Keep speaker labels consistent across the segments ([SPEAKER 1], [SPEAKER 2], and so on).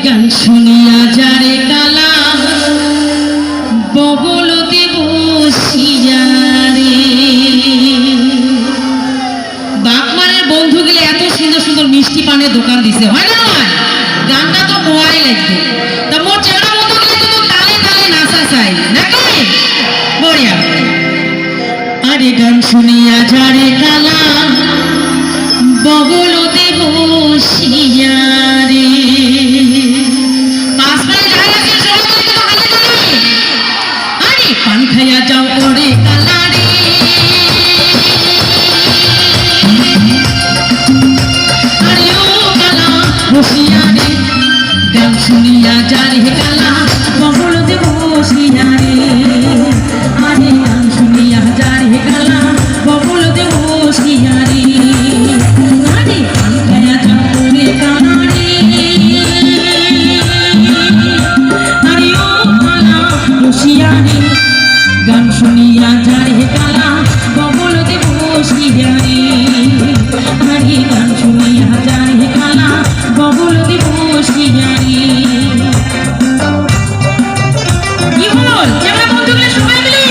[SPEAKER 1] গান শুনিয়া যারে কালা বগলতে বসিয়া রে। বাগমানের বন্ধুগুলি এত সুন্দর সুন্দর মিষ্টি পানের দোকান দিছে, হয় না? হয় গানটা তো মোয়াই লাগবে। তা মোর চেহারা বন্ধুগুলি তো তালে তালে নাচা চাই নাকি? বড়িয়া। আরে গান শুনিয়া যারে কালা বগলতে বসিয়া রে। পান খাইয়া যাও ওরে কালা রে। আরে ও কালা বসিয়া রে, গান শুনিয়া যারে কালা বগলতে বসিয়া রে। আরে গান শুনিয়া যারে কালা বগলতে বসিয়া রে। আরে পান খাইয়া যাও ওরে কালা রে। আরে ও কালা বসিয়া রে, গান শুনিয়া যারে কালা বগলতে বসিয়া রে। আরে গান শুনিয়া যারে কালা বগলতে বসিয়া রে। কি বল চেলা বন্ধুগুলো সবাই মিলে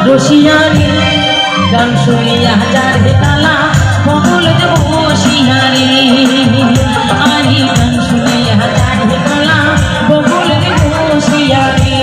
[SPEAKER 1] বসিয়া বসিয়ারে গান শুনিয়া যার কালা বকুল যে বসিয়ারে আরে গান শুনিয়া যার কালা বকুল যে বসিয়ারে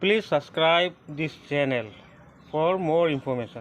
[SPEAKER 2] Please subscribe this channel for more information.